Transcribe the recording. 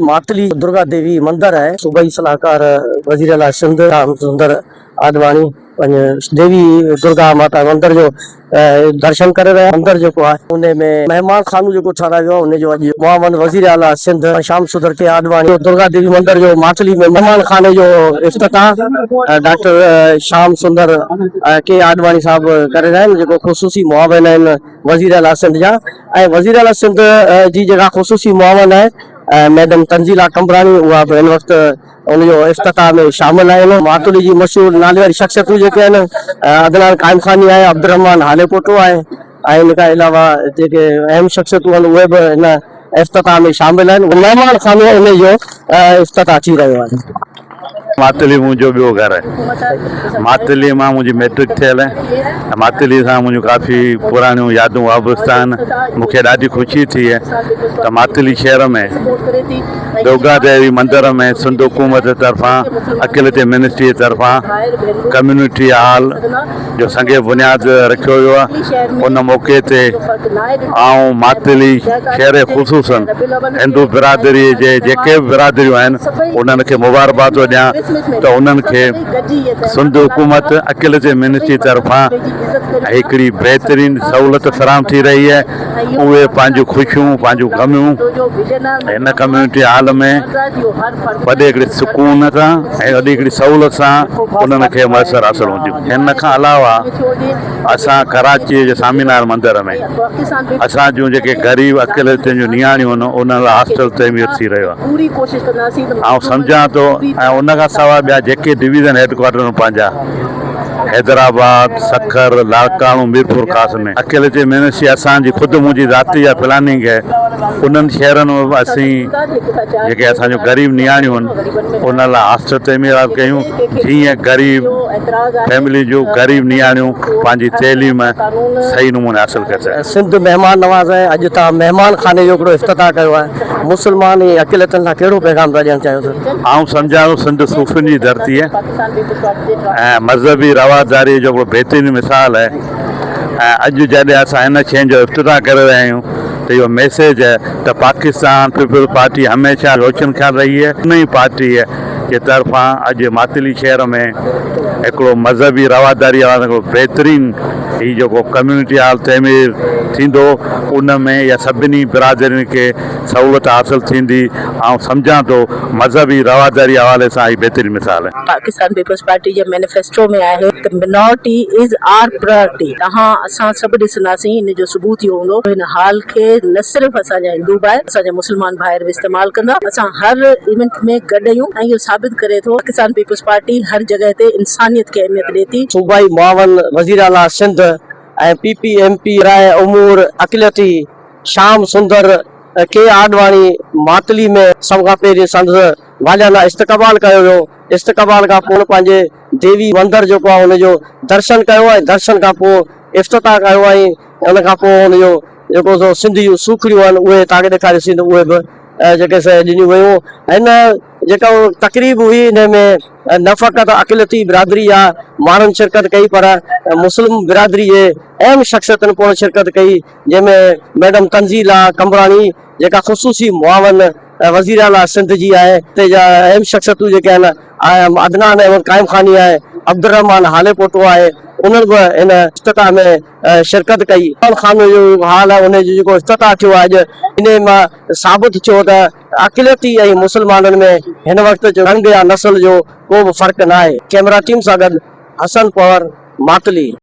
मातली दुर्गा देवी मंदिर है। सूबाई सलाहकार वजीर आला सिंध राम सुंदर आडवाणी देवी दुर्गा माता मंदिर जो दर्शन करे रहे। मंदिर जो है उन में मेहमान खानो जो ठारायो उन जो अज मुआवन वजीर आला सिंध शाम सुंदर के आडवाणी दुर्गा देवी मंदिर जो मातली में मेहमान खाने जो इफ्तिताह डॉक्टर शाम सुंदर के आडवाणी साहब करे रहे हैं। जो खुसूसी मुआवन है वजीर आला सिंध जा वजीर आला सिंध जी जगह खुसूसी मुआवन है मैडम तंजीला कमरानी उहा इन वक्त उनजो इफ्तिताह में शामिल आहिनि। मातुली जी मशहूर नाले वारी शख्सियतूं जेके आहिनि अदनान काइम खानी आहे, अब्दुर्रहमान हालेपोटो आहे ऐं इन खां अलावा जेके अहम शख्सियतूं आहिनि उहे बि इन इफ्तिताह में शामिल आहिनि। महिमान खानो इन जो इफ्तिताह थी रहियो आहे। मातली मुझो बियो घर है। मातली में मुझी मैट्रिक थियल है। मातली से मुझे काफ़ी पुरानियों यादों वाबस्तान मुझे ॾाढी खुशी थी है। तो मातली शहर में दुर्गा देवी मंदिर में सिंध हुकूमत तरफा अकिलते मिनिस्ट्री तरफा कम्युनिटी हॉल जो संगे बुनियाद रखियो वियो आहे। उन मौके ते आऊं मातली शहर ख़ुसूसन हिंदू बिरादरी जे जेके बिरादरियूं आहिनि उन्हनि खे मुबारकबाद थो ॾियां। तो उन्हनि खे सिंध हुकूमत अकिलते मिनिस्ट्री तरफा हिकिड़ी बहितरीन सहूलियत फराहम थी रही है। उहे पंहिंजूं ख़ुशियूं पंहिंजूं गमियूं हिन कम्यूनिटी हॉल में वॾे हिकिड़े सुकून सां ऐं वॾी हिकिड़ी सहूलियत सां उन्हनि खे मुयसरु हासिलु हूंदियूं। हिन खां अलावा असां कराची जे स्वामीनारायण मंदर में असां जूं जेके ग़रीब अकिलते जूं नियाणियूं आहिनि उन्हनि लाइ हॉस्टल तइमीर थी रहियो आहे। ऐं सम्झां थो ऐं उन खां सवाइ ॿिया जेके डिवीज़न हेडक्वार्टर पंहिंजा हैदराबाद सखर लाड़काणू मीरपुर खास में अकिलते मिनिस्ट्री असांजी ख़ुदि मुंहिंजी ज़ाती जा प्लानिंग है। उन्हनि शहरनि में असीं जेके असांजूं ग़रीब नियाणियूं आहिनि उन लाइ हॉस्टल तइमीरात कयूं जीअं ग़रीब फैमिली जूं ग़रीब नियाणियूं पंहिंजी तइलीम सही नमूने हासिलु करे सघनि। सिंध महिमान नवाज़ है। अॼु तव्हां महिमान खाने जो हिकिड़ो इफ्तिताह कयो आहे। मुस्लमान ऐं अकिलतनि लाइ कहिड़ो पैगाम था ॾियणु चाहियो था? आऊं सम्झां थो सिंध सूफ़ियुनि जी धरती है ऐं मज़हबी रवादारी जो हिकिड़ो बहितरीन मिसाल है। ऐं अॼु जॾहिं असां हिन शइ जो इफ्तिताह करे रहिया आहियूं तो इहो मैसेज है तो पाकिस्तान पीपल्स पार्टी हमेशा रोशन ख्याल रही है। उन ही पार्टी है के तरफा अॼु मातली शहर में हिकिड़ो मज़हबी रवादारी वारो हिकिड़ो बहितरीन ही जेको कम्यूनिटी हॉल तइमीर थींदो उन में या सभिनी बिरादरियुनि खे सहूलियत हासिलु थींदी। ऐं सम्झां थो मज़हबी रवादारी हवाले सां ही बहितरीन मिसाल है। पाकिस्तान पीपल्स पार्टी जे मैनिफेस्टो में आहे त मिनॉरिटी इज़ आर प्रायोरिटी। तव्हां असां सभु ॾिसंदासीं इन जो सबूत इहो हूंदो हिन हाल खे न सिर्फ़ु असांजा हिंदू भाइर असांजा मुस्लमान भाइर बि इस्तेमालु कंदा। असां हर इवेंट में गॾु आहियूं ऐं इहो साबित करे थो पाकिस्तान पीपल्स पार्टी हर जॻह ते इंसानियत खे अहमियत ॾिए थी। सूबाई मुआवन वज़ीर आला सिंध ऐं PPMP राय उमूर अकिलती शाम सुंदर के आडवाणी मातली में सभ खां पहिरीं संदसि भाॼाना इस्तक़बाल कयो वियो। इस्तक़बाल खां पोइ पंहिंजे देवी मंदर जेको आहे हुनजो दर्शन कयो ऐं दर्शन खां पोइ इफ्तिताह कयो ऐं उन खां पोइ हुनजो जेको सो सिंध जूं सूखड़ियूं आहिनि उहे तव्हांखे ॾेखारियोसीं त उहे बि जेके शइ ॾिनियूं वियूं। हिन जेका तक़रीब हुई हिन में न फ़क़ति अकिलती बिरादरी जा माण्हुनि शिरकत कई पर मुस्लिम बिरादरी जे अहम शख्सियतनि पिणु शिरकत कई जंहिंमें मैडम तंजीला कमरानी जेका ख़ुसूसी मुआवन वज़ीर आला सिंध जी आहे। हिते जा अहम शख्सियतूं जेके आहिनि अदनान अहमद काइम खानी आहे, अब्दुर्रहमान हालेपोटो आहे, उन्हनि बि हिन इफ्तिताह में शिरकत कई। खानो जो हाल आहे उनजो जेको इफ्तिताह थियो आहे अॼु इन मां साबित थियो त अकिलती ऐं मुस्लमाननि में हिन वक़्तु जो रंग या नस्ल जो को बि फ़र्क़ु न आहे। कैमरा टीम सां गॾु हसन पवर मातली।